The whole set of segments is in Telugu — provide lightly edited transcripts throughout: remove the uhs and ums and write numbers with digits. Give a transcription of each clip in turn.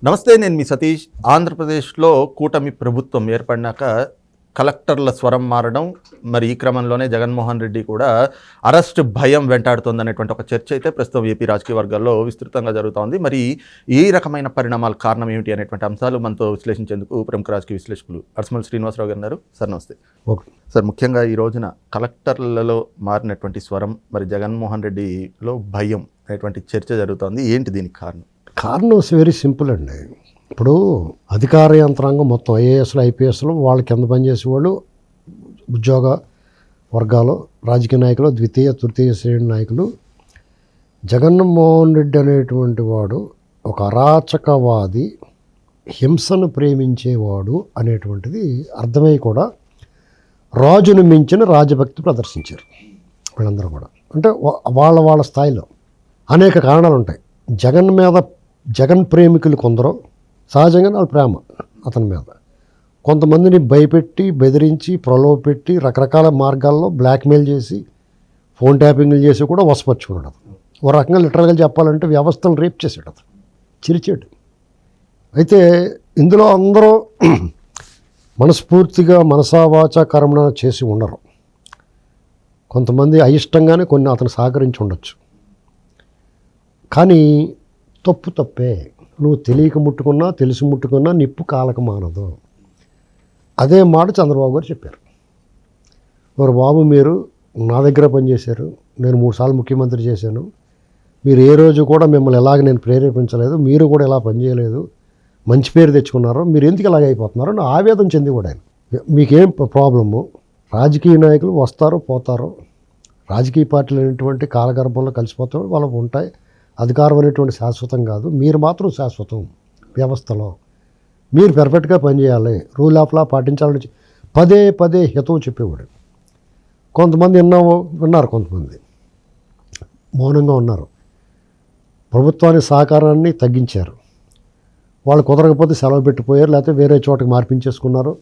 నమస్తే, నేను మీ సతీష్. ఆంధ్రప్రదేశ్లో కూటమి ప్రభుత్వం ఏర్పడినాక కలెక్టర్ల స్వరం మారడం, మరి ఈ క్రమంలోనే జగన్మోహన్ రెడ్డి కూడా అరెస్ట్ భయం వెంటాడుతోందనేటువంటి ఒక చర్చ అయితే ప్రస్తుతం ఏపీ రాజకీయ వర్గాల్లో విస్తృతంగా జరుగుతోంది. మరి ఈ రకమైన పరిణామాల కారణం ఏమిటి అనేటువంటి అంశాలు మనతో విశ్లేషించేందుకు ప్రముఖ రాజకీయ విశ్లేషకులు అర్సమల్ శ్రీనివాసరావు గారు ఉన్నారు. సార్ నమస్తే. సార్, ముఖ్యంగా ఈ రోజున కలెక్టర్లలో మారినటువంటి స్వరం, మరి జగన్మోహన్ రెడ్డిలో భయం అనేటువంటి చర్చ జరుగుతోంది. ఏంటి దీనికి కారణం? కారణం వెరీ సింపుల్ అండి. ఇప్పుడు అధికార యంత్రాంగం మొత్తం ఐఏఎస్లు ఐపీఎస్లు వాళ్ళ కింద పనిచేసేవాళ్ళు, ఉద్యోగ వర్గాలు, రాజకీయ నాయకులు, ద్వితీయ తృతీయ శ్రేణి నాయకులు, జగన్మోహన్ రెడ్డి అనేటువంటి వాడు ఒక అరాచకవాది, హింసను ప్రేమించేవాడు అనేటువంటిది అర్థమై కూడా రాజును మించిన రాజభక్తి ప్రదర్శించారు వీళ్ళందరూ కూడా. అంటే వాళ్ళ స్థాయిలో అనేక కారణాలు ఉంటాయి. జగన్ ప్రేమికులు కొందరు సహజంగా వాళ్ళ ప్రేమ అతని మీద, కొంతమందిని భయపెట్టి బెదిరించి ప్రలోభపెట్టి రకరకాల మార్గాల్లో బ్లాక్మెయిల్ చేసి ఫోన్ ట్యాపింగ్లు చేసి కూడా వశపరుచుకున్నాడు అతను. ఒక రకంగా లిటరల్గా చెప్పాలంటే వ్యవస్థను రేప్ చేశాడు అతను, చిరిచాడు. అయితే ఇందులో అందరూ మనస్ఫూర్తిగా మనసావాచ కర్మణ చేసి ఉండరు. కొంతమంది అయిష్టంగానే కొన్ని అతను సహకరించి ఉండొచ్చు. కానీ తప్పే. నువ్వు తెలియక ముట్టుకున్నా తెలిసి ముట్టుకున్నా నిప్పు కాలక మానదు. అదే మాట చంద్రబాబు గారు చెప్పారు. మరి బాబు, మీరు నా దగ్గర పనిచేశారు, నేను 3 సార్లు ముఖ్యమంత్రి చేశాను, మీరు ఏ రోజు కూడా మిమ్మల్ని ఎలాగ నేను ప్రేరేపించలేదు, మీరు కూడా ఇలా పనిచేయలేదు, మంచి పేరు తెచ్చుకున్నారు, మీరు ఎందుకు ఇలాగ అయిపోతున్నారు అని ఆవేదన చెంది కూడా ఆయన. మీకేం ప్రాబ్లము? రాజకీయ నాయకులు వస్తారు పోతారు, రాజకీయ పార్టీలు అనేటువంటి కాలగర్భంలో కలిసిపోతారు, వాళ్ళకు ఉంటాయి. అధికారం అనేటువంటి శాశ్వతం కాదు, మీరు మాత్రం శాశ్వతం. వ్యవస్థలో మీరు పెర్ఫెక్ట్గా పనిచేయాలి, రూల్ ఆఫ్ లా పాటించాలని పదే హితవు చెప్పేవాడు. కొంతమంది విన్నారు, కొంతమంది మౌనంగా ఉన్నారు. ప్రభుత్వానికి సహకారాన్ని తగ్గించారు. వాళ్ళు కుదరకపోతే సెలవు పెట్టిపోయారు, లేకపోతే వేరే చోటకి మార్పించేసుకున్నారు.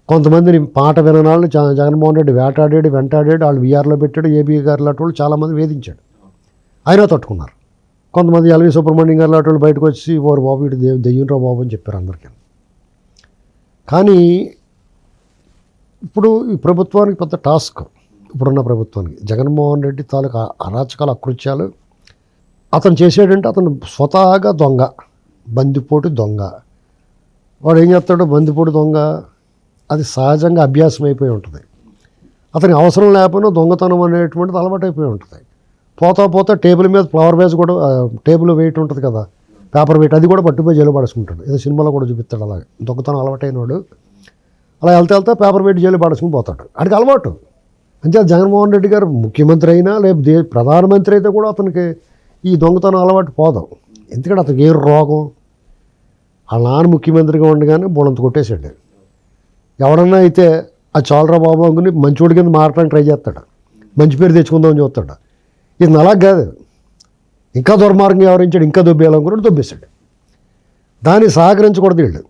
కొంతమందిని పాట విననాళ్ళు జగన్మోహన్ రెడ్డి వెంటాడాడు, వాళ్ళు వీఆర్లో పెట్టాడు, ఏబీ గారు లాంటి వాళ్ళు చాలామంది వేధించాడు, అయినా తట్టుకున్నారు. కొంతమంది ఎల్వి సుబ్రహ్మణ్యం గారు లాంటి వాళ్ళు బయటకు వచ్చి ఓరు బాబు ఇటు దెయ్యంరా బాబు అని చెప్పారు అందరికీ. కానీ ఇప్పుడు ఈ ప్రభుత్వానికి పెద్ద టాస్క్, ఇప్పుడున్న ప్రభుత్వానికి జగన్మోహన్ రెడ్డి తాలూకా అరాచకాల అకృత్యాలు అతను చేసాడంటే, అతను స్వతహాగా దొంగ, బందిపోటు దొంగ. వాడు ఏం చేస్తాడు? బందిపోటు దొంగ అది సహజంగా అభ్యాసం అయిపోయి ఉంటుంది. అతనికి అవసరం లేకపోయినా దొంగతనం అనేటువంటిది అలవాటు అయిపోయి ఉంటుంది. పోతా టేబుల్ మీద ఫ్లవర్ వేస్ కూడా, టేబుల్ వెయిట్ ఉంటుంది కదా, పేపర్ వెయిట్, అది కూడా పట్టుపోయి జైలు పడేసుకుంటాడు. ఏదో సినిమాలో కూడా చూపిస్తాడు అలాగే. దొంగతనం అలవాటైన వాడు అలా వెళ్తే పేపర్ వెయిట్ జైలు పడేసుకుని పోతాడు. అడికి అలవాటు. అంతే. జగన్మోహన్ రెడ్డి గారు ముఖ్యమంత్రి అయినా లేకపోతే ప్రధానమంత్రి అయితే కూడా అతనికి ఈ దొంగతనం అలవాటు పోదాం. ఎందుకంటే అతనికి ఏ రోగం, వాళ్ళ నాన్న ముఖ్యమంత్రిగా ఉండగానే బోళంత కొట్టేశాడు. ఎవడన్నా అయితే ఆ చాలరా బాబు అనుకుని మంచివాడి కింద మారడానికి ట్రై చేస్తాడు, మంచి పేరు తెచ్చుకుందామని చూస్తాడు. ఇది అలా కాదు, ఇంకా దుర్మార్గం వ్యవహరించాడు, ఇంకా దొబ్బేయాలనుకున్నాడు, దొబ్బేశాడు. దాన్ని సహకరించకూడదు వీళ్ళు,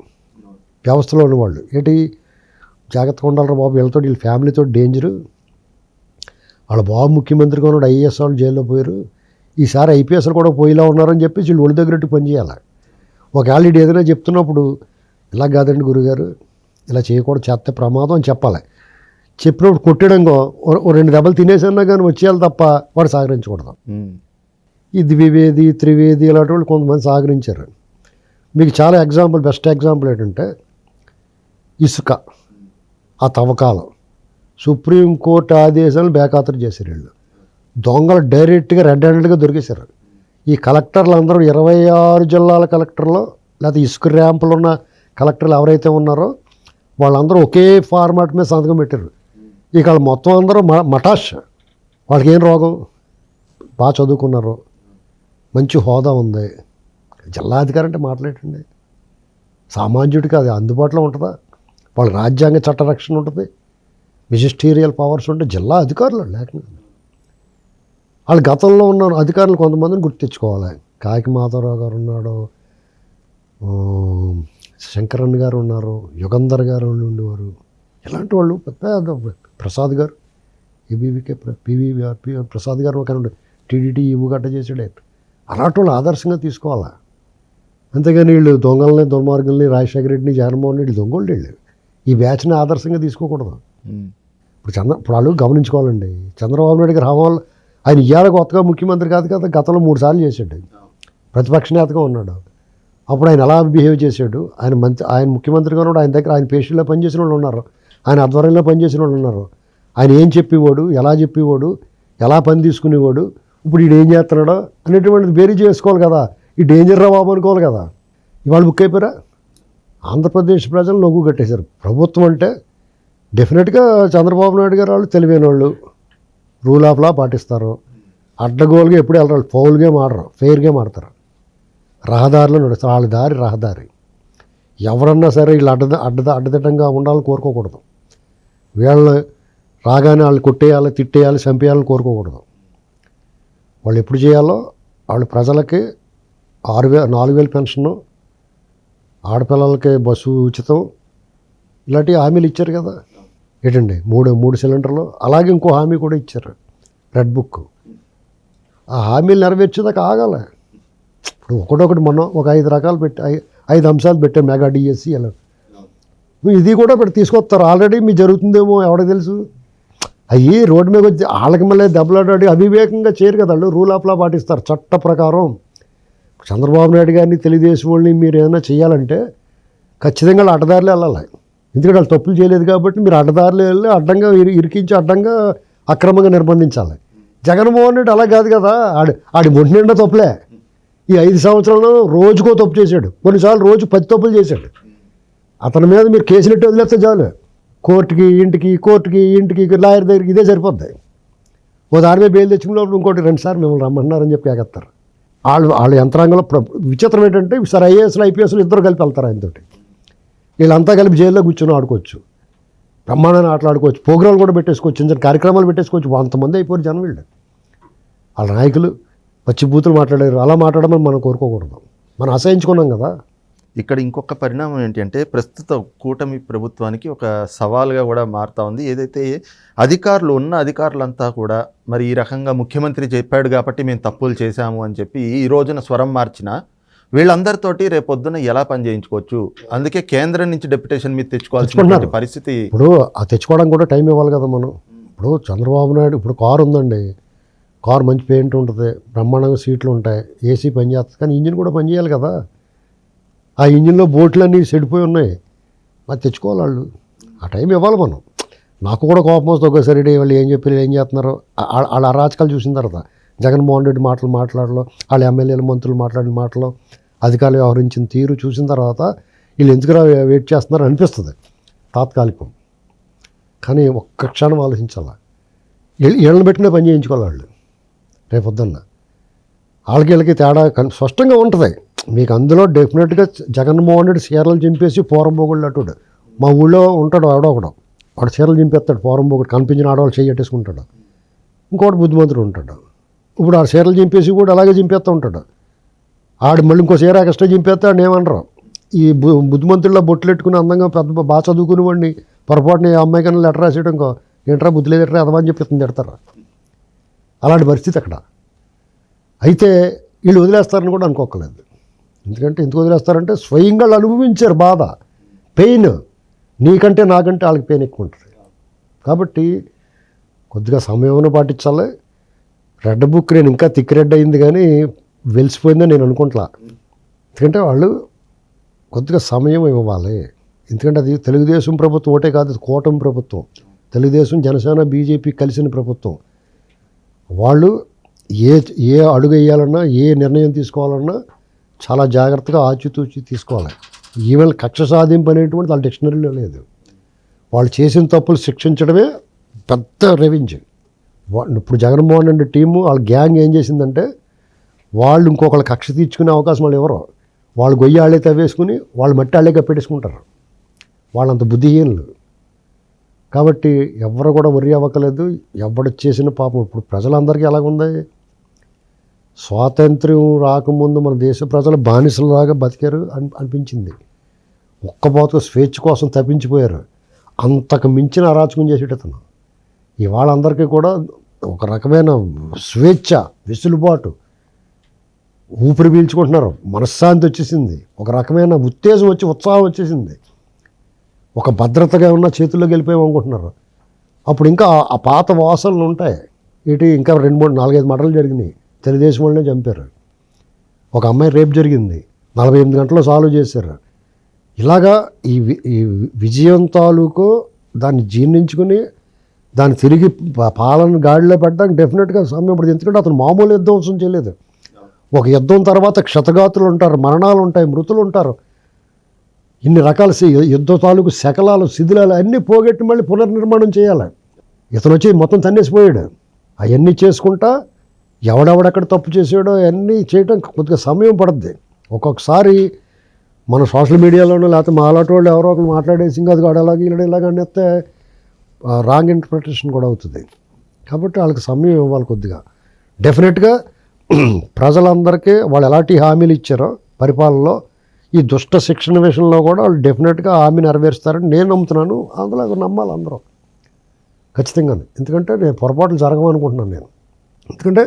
వ్యవస్థలో ఉన్నవాళ్ళు. ఏంటి జాగ్రత్తగా ఉండాలరా బాబు, వీళ్ళతో వీళ్ళ ఫ్యామిలీతో డేంజరు. వాళ్ళ బాబు ముఖ్యమంత్రిగా ఉన్నాడు, ఐఏఎస్ వాళ్ళు జైల్లో పోయారు, ఈసారి ఐపీఎస్లు కూడా పోయేలా ఉన్నారని చెప్పి వీళ్ళు ఒళ్ళు దగ్గరట్టు పనిచేయాలి. ఒకవేళ వీడు ఏదైనా చెప్తున్నప్పుడు ఇలా కాదండి గురుగారు, ఇలా చేయకూడదు, చేస్తే ప్రమాదం అని చెప్పాలి. చెప్పినప్పుడు కొట్టడంగో 2 దెబ్బలు తినేసన్నా కానీ వచ్చేయాలి తప్ప వాడు సహకరించకూడదు. ఈ ద్వివేది త్రివేది ఇలాంటి వాళ్ళు కొంతమంది సహకరించారు. మీకు చాలా బెస్ట్ ఎగ్జాంపుల్ ఏంటంటే ఇసుక, ఆ తవ్వకాలు సుప్రీంకోర్టు ఆదేశాలను బేఖాతరు చేశారు వీళ్ళు. దొంగలు డైరెక్ట్గా రెడ్ హ్యాండెడ్గా దొరికేశారు. ఈ కలెక్టర్లు అందరూ 26 జిల్లాల కలెక్టర్లు, లేకపోతే ఇసుక ర్యాంపులు ఉన్న కలెక్టర్లు ఎవరైతే ఉన్నారో వాళ్ళందరూ ఒకే ఫార్మాట్ మీద సంతకం పెట్టారు. ఇక వాళ్ళు మొత్తం అందరూ మటాష్. వాళ్ళకి ఏం రోగం? బాగా చదువుకున్నారు, మంచి హోదా ఉంది. జిల్లాధికారి అంటే మాట్లాడండి, సామాన్యుడికి అది అందుబాటులో ఉంటుందా? వాళ్ళ రాజ్యాంగ చట్టరక్షణ ఉంటుంది, మినిస్టీరియల్ పవర్స్ ఉంటే జిల్లా అధికారులు లేకుండా. వాళ్ళ గతంలో ఉన్న అధికారులు కొంతమందిని గుర్తు తెచ్చుకోవాలి. కాకి మాధవరావు గారు ఉన్నాడు, శంకరన్ గారు ఉన్నారు, యుగంధర్ గారు ఉండేవారు. ఇలాంటి వాళ్ళు పెద్ద ప్రసాద్ గారు, ఏబీవీకే పీవీఆర్ ప్రసాద్ గారు ఒక టీడీటీ ఇవ్వు గట్ట చేసాడే. అలాంటి వాళ్ళు ఆదర్శంగా తీసుకోవాలా. అంతేగాని వీళ్ళు దొంగల్ని దుర్మార్గుల్ని రాజశేఖర రెడ్డిని జగన్మోహన్ రెడ్డి దొంగోళ్ళు వీళ్ళు. ఈ బ్యాచ్ని ఆదర్శంగా తీసుకోకూడదు. ఇప్పుడు వాళ్ళు గమనించుకోవాలండి. చంద్రబాబు నాయుడు గారు హవాలు ఆయన ఇవాళ కొత్తగా ముఖ్యమంత్రి కాదు కదా, గతంలో 3 సార్లు చేశాడు, ప్రతిపక్ష నేతగా ఉన్నాడు. అప్పుడు ఆయన ఎలా బిహేవ్ చేశాడు, ఆయన ముఖ్యమంత్రిగా ఉన్నాడు, ఆయన దగ్గర ఆయన పేషెంట్లో పనిచేసిన వాళ్ళు ఉన్నారు, ఆయన ఆధ్వర్యంలో పనిచేసిన వాళ్ళు ఉన్నారు. ఆయన ఏం చెప్పేవాడు, ఎలా చెప్పేవాడు, ఎలా పని తీసుకునేవాడు, ఇప్పుడు ఈడు ఏం చేస్తున్నాడో అనేటువంటిది బేరీ చేసుకోవాలి కదా. ఈ డేంజర్ రా బాబు అనుకోవాలి కదా. ఇవాళ బుక్ అయిపోయారా? ఆంధ్రప్రదేశ్ ప్రజలు నొగ్గు కట్టేశారు. ప్రభుత్వం అంటే డెఫినెట్గా చంద్రబాబు నాయుడు గారు వాళ్ళు తెలివైన వాళ్ళు, రూల్ ఆఫ్ లా పాటిస్తారు, అడ్డగోలుగా ఎప్పుడు వెళ్ళరు, ఫౌల్ గేమ్ ఆడరు, ఫెయిర్ గేమ్ ఆడతారు, రహదారిలో నడుస్తారు, వాళ్ళ దారి రహదారి. ఎవరన్నా సరే వీళ్ళు అడ్డదిడ్డంగా ఉండాలని కోరుకోకూడదు. వీళ్ళని రాగానే వాళ్ళు కొట్టేయాలి, తిట్టేయాలి, చంపేయాలని కోరుకోకూడదు. వాళ్ళు ఎప్పుడు చేయాలో వాళ్ళు ప్రజలకి 4,000 పెన్షను, ఆడపిల్లలకి బస్సు ఉచితం, ఇలాంటి హామీలు ఇచ్చారు కదా. ఏంటండి 3 సిలిండర్లు, అలాగే ఇంకో హామీ కూడా ఇచ్చారు, రెడ్ బుక్. ఆ హామీలు నెరవేర్చేదాకా ఆగాలి. ఇప్పుడు ఒకటొకటి మనం ఒక 5 రకాలు పెట్టి 5 అంశాలు పెట్టాం, మెగా డిఎస్సి ఎలా ఇది కూడా తీసుకొస్తారు. ఆల్రెడీ మీ జరుగుతుందేమో ఎవరికి తెలుసు. అవి రోడ్డు మీద వచ్చి వాళ్ళకి మళ్ళీ దెబ్బలాడి అవివేకంగా చేయరు కదా. వాళ్ళు రూల్ ఆఫ్ లా పాటిస్తారు, చట్ట ప్రకారం. చంద్రబాబు నాయుడు గారిని, తెలుగుదేశం వాళ్ళని మీరు ఏమైనా చేయాలంటే ఖచ్చితంగా వాళ్ళు అడ్డదారులు వెళ్ళాలి. ఎందుకంటే వాళ్ళు తప్పులు చేయలేదు కాబట్టి మీరు అడ్డదారులు వెళ్ళి అడ్డంగా ఇరికించి అడ్డంగా అక్రమంగా నిర్బంధించాలి. జగన్మోహన్ రెడ్డి అలా కాదు కదా. ఆడి ఒంటి నిండా తప్పులే. ఈ 5 సంవత్సరాల్లో రోజుకో తప్పు చేశాడు, కొన్నిసార్లు రోజు 10 తప్పులు చేశాడు. అతని మీద మీరు కేసులెట్టి వదిలేస్తే చాలు, కోర్టుకి ఇంటికి లాయర్ దగ్గరికి ఇదే సరిపోద్ది. ఓ దాని మీద బెయిల్ తెచ్చుకున్న లోపల ఇంకోటి 2 సార్లు మిమ్మల్ని రమ్మన్నారని చెప్పి ఎగేస్తారు. వాళ్ళ యంత్రాంగంలో విచిత్రం ఏంటంటే సరే ఐఏఎస్లు ఐపీఎస్లు ఇద్దరు కలిపి వెళ్తారు ఆయనతోటి. వీళ్ళంతా కలిపి జైల్లో కూర్చొని ఆడుకోవచ్చు, బ్రహ్మాండాన్ని ఆటలాడుకోవచ్చు, ప్రోగ్రాంలు కూడా పెట్టేసుకోవచ్చు, చిన్న కార్యక్రమాలు పెట్టేసుకోవచ్చు. 100 మంది అయిపోయారు జనం వీళ్ళు. వాళ్ళ నాయకులు వచ్చి బూతులు మాట్లాడారు. అలా మాట్లాడమని మనం కోరుకోకూడదు, మనం అసహించుకున్నాం కదా. ఇక్కడ ఇంకొక పరిణామం ఏంటి అంటే ప్రస్తుత కూటమి ప్రభుత్వానికి ఒక సవాల్గా కూడా మారుతూ ఉంది. ఏదైతే అధికారులంతా కూడా మరి ఈ రకంగా ముఖ్యమంత్రి చెప్పాడు కాబట్టి మేము తప్పులు చేశాము అని చెప్పి ఈ రోజున స్వరం మార్చిన వీళ్ళందరితోటి రేపొద్దున ఎలా పని చేయించుకోవచ్చు. అందుకే కేంద్రం నుంచి డెప్యుటేషన్ మీద తెచ్చుకోవాల్సిన పరిస్థితి. ఇప్పుడు ఆ తెచ్చుకోవడానికి కూడా టైం ఇవ్వాలి కదా మనం. ఇప్పుడు చంద్రబాబు నాయుడు ఇప్పుడు కారు ఉందండి, కారు మంచి పెయింట్ ఉంటుంది, బ్రహ్మాండంగా సీట్లు ఉంటాయి, ఏసీ పని చేస్తుంది, కానీ ఇంజిన్ కూడా పని చేయాలి కదా. ఆ ఇంజిన్లో బోట్లన్నీ చెడిపోయి ఉన్నాయి, మరి తెచ్చుకోవాలి వాళ్ళు. ఆ టైం ఇవ్వాలి మనం. నాకు కూడా కోపం వస్తుంది ఒక్కసారి, వాళ్ళు ఏం చెప్పారు, ఏం చేస్తున్నారు, వాళ్ళ అరాచకాలు చూసిన తర్వాత జగన్మోహన్ రెడ్డి మాట్లాడలో, వాళ్ళ ఎమ్మెల్యేలు మంత్రులు మాట్లాడిన మాటలు, అధికారులు వ్యవహరించిన తీరు చూసిన తర్వాత వీళ్ళు ఎందుకురా వెయిట్ చేస్తున్నారు అనిపిస్తుంది తాత్కాలికం. కానీ ఒక్క క్షణం ఆలోచించాల, వీళ్ళని పెట్టినే పని చేయించుకోవాలి వాళ్ళు. రేపొద్దున్న వీళ్ళకి తేడా స్పష్టంగా ఉంటుంది మీకు. అందులో డెఫినెట్గా జగన్మోహన్ రెడ్డి చీరలు చింపేసి పోరంబోగుళ్ళు అట్టుడు. మా ఊళ్ళో ఉంటాడు ఎవడో ఒకడు, వాడు చీరలు చింపేస్తాడు, పోరంబోగుడు కనిపించిన ఆడవాళ్ళు చేయట్టేసుకుంటాడు. ఇంకోటి బుద్ధిమంతుడు ఉంటాడు, ఇప్పుడు ఆ చీరలు చింపేసి కూడా అలాగే చింపేస్తూ ఉంటాడు. ఆడు మళ్ళీ ఇంకో చీర ఎక్స్ట్రా చింపేస్తాడు, ఏమనరు. ఈ బుద్ధిమంతుల్లో బొట్లు పెట్టుకుని అందంగా పెద్ద బాగా చదువుకుని వాడిని పొరపాటుని అమ్మాయి కన్నా లెటర్ రాసేయడం, ఇంకో ఏంట్రా బుద్ధి లేదు ఎట్రా అదమని చెప్పి తిడతారు. అలాంటి పరిస్థితి అక్కడ. అయితే వీళ్ళు వదిలేస్తారని కూడా అనుకోకలేదు. ఎందుకంటే ఎందుకు వదిలేస్తారంటే స్వయంగా వాళ్ళు అనుభవించారు బాధ, పెయిన్. నీకంటే నాకంటే వాళ్ళకి పెయిన్ ఎక్కువ ఉంటుంది. కాబట్టి కొద్దిగా సమయం పాటించాలి. రెడ్ బుక్ నేను ఇంకా థిక్ రెడ్ అయింది కానీ వెలిసిపోయిందని నేను అనుకుంటా. ఎందుకంటే వాళ్ళు కొద్దిగా సమయం ఇవ్వాలి. ఎందుకంటే అది తెలుగుదేశం ప్రభుత్వం ఒకటే కాదు, కూటమి ప్రభుత్వం, తెలుగుదేశం జనసేన బీజేపీ కలిసిన ప్రభుత్వం. వాళ్ళు ఏ అడుగు వేయాలన్నా, ఏ నిర్ణయం తీసుకోవాలన్నా చాలా జాగ్రత్తగా ఆచితూచి తీసుకోవాలి. ఈవెన్ కక్ష సాధింపు అనేటువంటి వాళ్ళ డిక్షనరీలో లేదు. వాళ్ళు చేసిన తప్పులు శిక్షించడమే పెద్ద రెవెన్యూ. ఇప్పుడు జగన్మోహన్ రెడ్డి టీము వాళ్ళ గ్యాంగ్ ఏం చేసిందంటే వాళ్ళు ఇంకొకళ్ళు కక్ష తీర్చుకునే అవకాశం వాళ్ళు ఎవరో, వాళ్ళు గొయ్యి ఆళ్ళే తవ్వేసుకుని వాళ్ళు మట్టి ఆళ్ళే కప్పెట్టేసుకుంటారు. వాళ్ళంత బుద్ధిహీనులు. కాబట్టి ఎవరు కూడా వరి అవ్వకలేదు. ఎవడు చేసిన పాపం. ఇప్పుడు ప్రజలందరికీ ఎలాగుంది, స్వాతంత్ర్యం రాకముందు మన దేశ ప్రజలు బానిసలాగా బతికారు అనిపించింది. ఒక్కబోతకు స్వేచ్ఛ కోసం తప్పించిపోయారు. అంతకు మించిన అరాచకం చేసేటతను. ఇవాళ అందరికీ కూడా ఒక రకమైన స్వేచ్ఛ, వెసులుబాటు, ఊపిరి పీల్చుకుంటున్నారు, మనశ్శాంతి వచ్చేసింది, ఒక రకమైన ఉత్తేజం వచ్చి ఉత్సాహం వచ్చేసింది, ఒక భద్రతగా ఉన్న చేతుల్లోకి వెళ్ళిపోయాం అనుకుంటున్నారు. అప్పుడు ఇంకా ఆ పాత వాసనలు ఉంటాయి. ఇటు ఇంకా 2, 3, 4, 5 మర్డర్లు జరిగినాయి, తెలుగుదేశం వాళ్ళనే చంపారు. ఒక అమ్మాయి రేపు జరిగింది, 48 గంటల్లో సాల్వ్ చేశారు. ఇలాగా ఈ విజయం తాలూకు దాన్ని జీర్ణించుకుని దాన్ని తిరిగి పాలన గాడిలో పెట్టడానికి డెఫినెట్గా సమయం పడుతుంది. ఎందుకంటే అతను మామూలు యుద్ధం చేయలేదు. ఒక యుద్ధం తర్వాత క్షతగాతులు ఉంటారు, మరణాలు ఉంటాయి, మృతులు ఉంటారు, ఇన్ని రకాల యుద్ధ తాలూకు శకలాలు శిథిలాలు అన్నీ పోగొట్టి మళ్ళీ పునర్నిర్మాణం చేయాలి. ఇతను వచ్చి మొత్తం తన్నేసిపోయాడు. అవన్నీ చేసుకుంటా ఎవడెవడెక్కడ తప్పు చేసాడో అవన్నీ చేయడానికి కొద్దిగా సమయం పడుద్ది. ఒక్కొక్కసారి మన సోషల్ మీడియాలోనూ లేకపోతే మా అలాంటి వాళ్ళు ఎవరో ఒకరు మాట్లాడేసి ఇంకా అది అలాగే ఇలాగ అనేస్తే రాంగ్ ఇంటర్ప్రిటేషన్ కూడా అవుతుంది. కాబట్టి వాళ్ళకి సమయం ఇవ్వాలి కొద్దిగా. డెఫినెట్గా ప్రజలందరికీ వాళ్ళు ఎలాంటి హామీలు ఇచ్చారో పరిపాలనలో ఈ దుష్ట శిక్షణ విషయంలో కూడా వాళ్ళు డెఫినెట్గా హామీ నెరవేరుస్తారని నేను నమ్ముతున్నాను. అందులో నమ్మాలి అందరూ ఖచ్చితంగా. ఎందుకంటే నేను పొరపాట్లు జరగమనుకుంటున్నాను నేను. ఎందుకంటే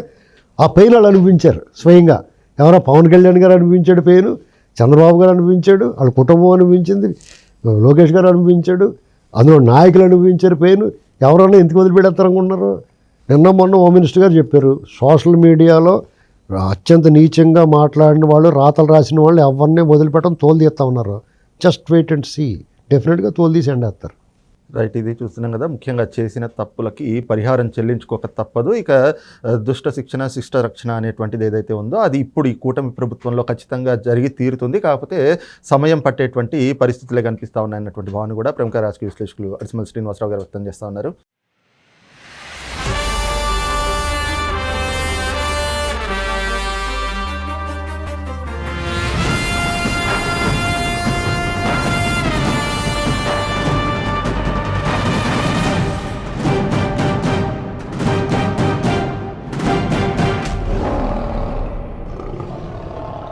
ఆ పెయిన్ వాళ్ళు అనిపించారు స్వయంగా. ఎవరో పవన్ కళ్యాణ్ గారు అనిపించాడు పెయిన్, చంద్రబాబు గారు అనిపించాడు, వాళ్ళ కుటుంబం అనిపించింది, లోకేష్ గారు అనిపించాడు, అందులో నాయకులు అనిపించారు పెయిన్. ఎవరైనా ఎందుకు వదిలిపెడతారనుకుంటున్నారు? నిన్న మొన్న హోమ్ మినిస్టర్ గారు చెప్పారు, సోషల్ మీడియాలో అత్యంత నీచంగా మాట్లాడిన వాళ్ళు, రాతలు రాసిన వాళ్ళు ఎవరిని వదిలిపెట్టడం తోలు తీస్తా ఉన్నారు. జస్ట్ వెయిట్ అండ్ సీ, డెఫినెట్గా తోలు తీసి ఎండేస్తారు. రైట్, ఇది చూస్తున్నాం కదా, ముఖ్యంగా చేసిన తప్పులకి పరిహారం చెల్లించుకోక తప్పదు. ఇక దుష్ట శిక్షణ శిష్ట రక్షణ అనేటువంటిది ఏదైతే ఉందో అది ఇప్పుడు ఈ కూటమి ప్రభుత్వంలో ఖచ్చితంగా జరిగి తీరుతుంది. కాకపోతే సమయం పట్టేటువంటి పరిస్థితులే కనిపిస్తూ ఉన్నాయన్నటువంటి భావన కూడా ప్రముఖ రాజకీయ విశ్లేషకులు అడిసిమల్ శ్రీనివాసరావు గారు వ్యక్తం చేస్తూ ఉన్నారు.